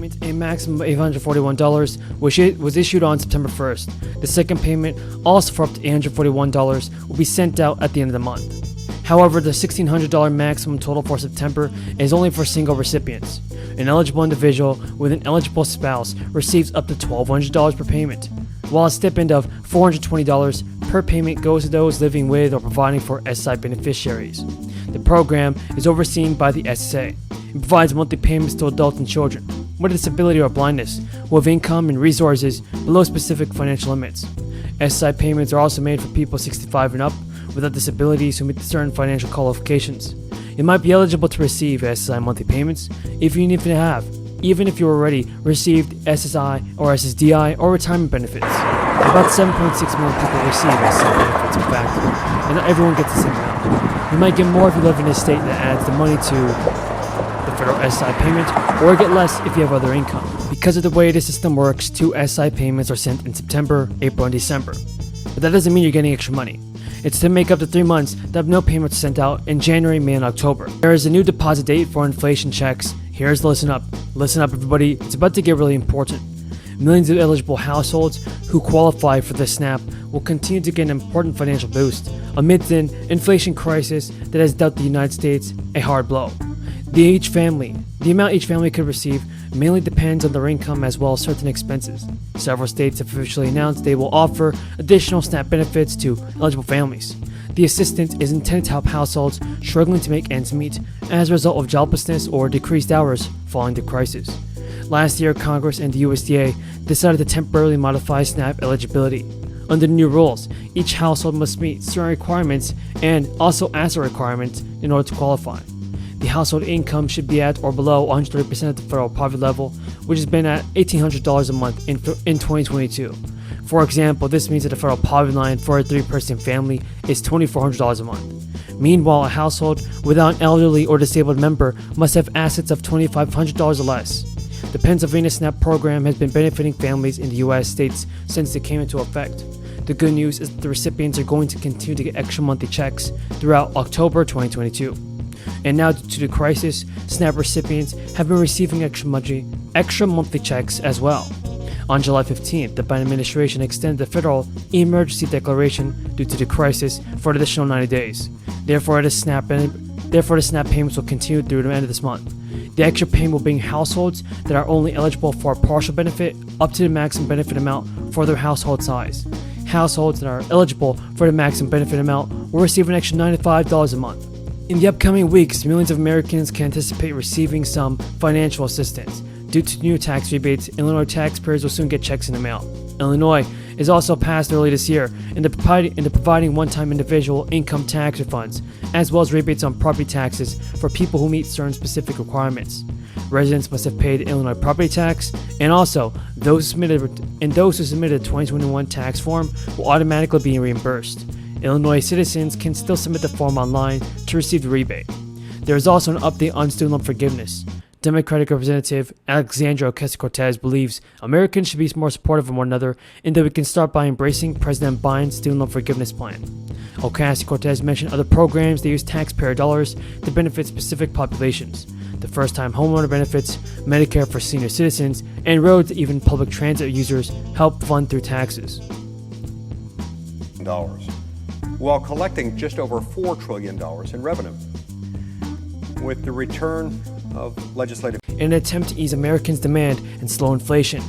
payment, a maximum of $841, was issued on September 1st. The second payment, also for up to $841, will be sent out at the end of the month. However, the $1,600 maximum total for September is only for single recipients. An eligible individual with an eligible spouse receives up to $1,200 per payment, while a stipend of $420 per payment goes to those living with or providing for SSI beneficiaries. The program is overseen by the SSA and provides monthly payments to adults and children with a disability or blindness who have income and resources below specific financial limits. SSI payments are also made for people 65 and up without disabilities who meet certain financial qualifications. You might be eligible to receive SSI monthly payments even if you already received SSI or SSDI or retirement benefits. About 7.6 million people receive SSI benefits, in fact, and not everyone gets the same amount. You might get more if you live in a state that adds the money to the federal SSI payment, or get less if you have other income. Because of the way the system works, 2 SSI payments are sent in September, April, and December. But that doesn't mean you're getting extra money. It's to make up to 3 months that have no payments sent out in January, May, and October. There is a new deposit date for inflation checks. Here's the listen up. Listen up, everybody. It's about to get really important. Millions of eligible households who qualify for the SNAP will continue to get an important financial boost amidst an inflation crisis that has dealt the United States a hard blow. The amount each family could receive mainly depends on their income as well as certain expenses. Several states have officially announced they will offer additional SNAP benefits to eligible families. The assistance is intended to help households struggling to make ends meet as a result of joblessness or decreased hours following the crisis. Last year, Congress and the USDA decided to temporarily modify SNAP eligibility. Under the new rules, each household must meet certain requirements and also asset requirements in order to qualify. The household income should be at or below 130% of the federal poverty level, which has been at $1,800 a month in 2022. For example, this means that the federal poverty line for a 3-person family is $2,400 a month. Meanwhile, a household without an elderly or disabled member must have assets of $2,500 or less. The Pennsylvania SNAP program has been benefiting families in the U.S. states since it came into effect. The good news is that the recipients are going to continue to get extra monthly checks throughout October 2022. And now, due to the crisis, SNAP recipients have been receiving extra monthly checks as well. On July 15th, the Biden administration extended the federal emergency declaration due to the crisis for an additional 90 days. Therefore, the SNAP payments will continue through the end of this month. The extra payment will bring households that are only eligible for a partial benefit up to the maximum benefit amount for their household size. Households that are eligible for the maximum benefit amount will receive an extra $95 a month. In the upcoming weeks, millions of Americans can anticipate receiving some financial assistance. Due to new tax rebates, Illinois taxpayers will soon get checks in the mail. Illinois is also passed early this year into providing one-time individual income tax refunds, as well as rebates on property taxes for people who meet certain specific requirements. Residents must have paid Illinois property tax, and also those who submitted a 2021 tax form will automatically be reimbursed. Illinois citizens can still submit the form online to receive the rebate. There is also an update on student loan forgiveness. Democratic Representative Alexandria Ocasio-Cortez believes Americans should be more supportive of one another and that we can start by embracing President Biden's student loan forgiveness plan. Ocasio-Cortez mentioned other programs that use taxpayer dollars to benefit specific populations. The first-time homeowner benefits, Medicare for senior citizens, and roads that even public transit users help fund through taxes. While collecting just over $4 trillion in revenue. With the return of legislative in an attempt to ease Americans' demand and slow inflation,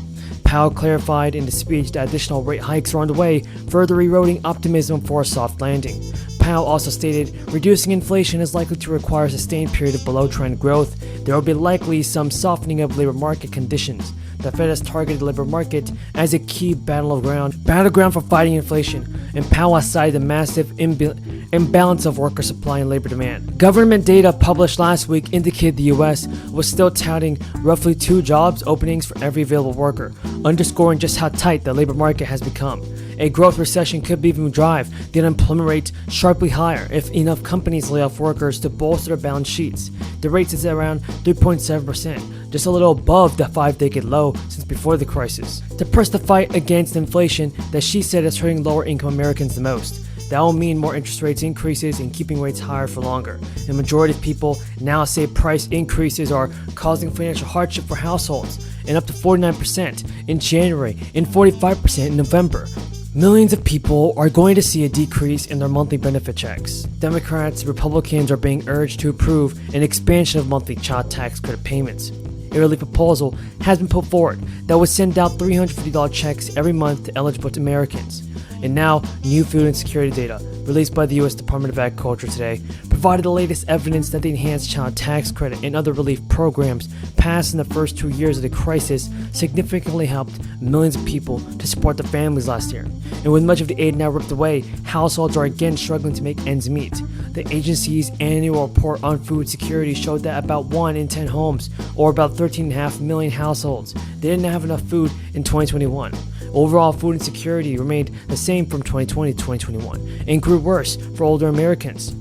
Powell clarified in the speech that additional rate hikes are on the way, further eroding optimism for a soft landing. Powell also stated, reducing inflation is likely to require a sustained period of below-trend growth. There will be likely some softening of labor market conditions. The Fed has targeted the labor market as a key battleground for fighting inflation, and Powell has cited the massive imbalance of worker supply and labor demand. Government data published last week indicated the U.S. was still touting roughly 2 jobs openings for every available worker, underscoring just how tight the labor market has become. A growth recession could even drive the unemployment rate sharply higher if enough companies lay off workers to bolster their balance sheets. The rate is around 3.7%, just a little above the 5-decade low since before the crisis. To press the fight against inflation that she said is hurting lower-income Americans the most, That will mean more interest rates increases and keeping rates higher for longer. The majority of people now say price increases are causing financial hardship for households, and up to 49% in January and 45% in November. Millions of people are going to see a decrease in their monthly benefit checks. Democrats and Republicans are being urged to approve an expansion of monthly child tax credit payments. A relief proposal has been put forward that would send out $350 checks every month to eligible Americans. And now, new food insecurity data, released by the U.S. Department of Agriculture today, provided the latest evidence that the enhanced child tax credit and other relief programs passed in the first 2 years of the crisis significantly helped millions of people to support their families last year. And with much of the aid now ripped away, households are again struggling to make ends meet. The agency's annual report on food security showed that about 1 in 10 homes, or about 13.5 million households, they didn't have enough food in 2021. Overall food insecurity remained the same from 2020 to 2021 and grew worse for older Americans.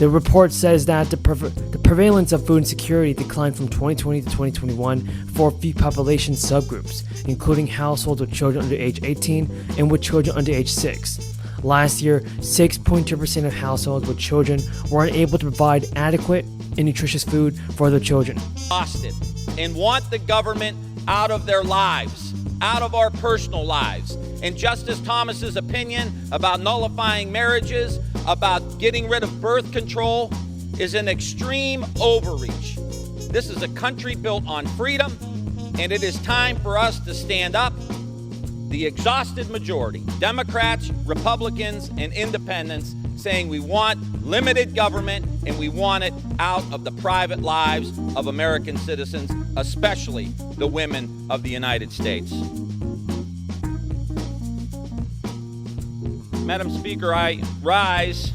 The report says that the prevalence of food insecurity declined from 2020 to 2021 for a few population subgroups, including households with children under age 18 and with children under age 6. Last year, 6.2% of households with children were unable to provide adequate and nutritious food for their children. Exhausted and want the government out of their lives, out of our personal lives. And Justice Thomas's opinion about nullifying marriages, about getting rid of birth control, is an extreme overreach. This is a country built on freedom, and it is time for us to stand up. The exhausted majority, Democrats, Republicans, and independents, saying we want limited government and we want it out of the private lives of American citizens, especially the women of the United States. Madam Speaker, I rise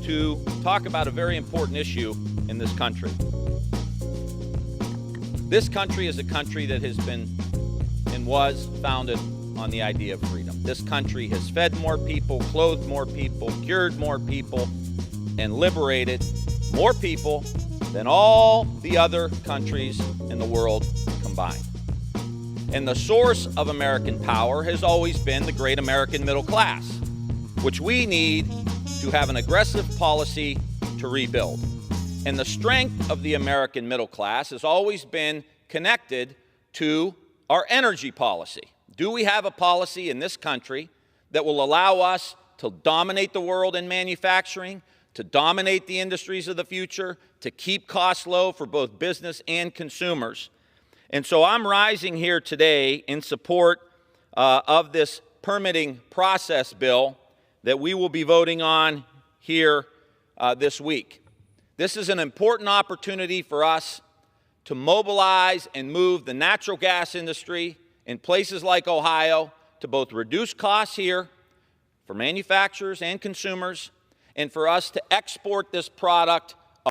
to talk about a very important issue in this country. This country is a country that has been and was founded on the idea of freedom. This country has fed more people, clothed more people, cured more people, and liberated more people than all the other countries in the world combined. And the source of American power has always been the great American middle class, which we need to have an aggressive policy to rebuild. And the strength of the American middle class has always been connected to our energy policy. Do we have a policy in this country that will allow us to dominate the world in manufacturing, to dominate the industries of the future, to keep costs low for both business and consumers? And so I'm rising here today in support of this permitting process bill that we will be voting on here this week. This is an important opportunity for us to mobilize and move the natural gas industry in places like Ohio to both reduce costs here for manufacturers and consumers, and for us to export this product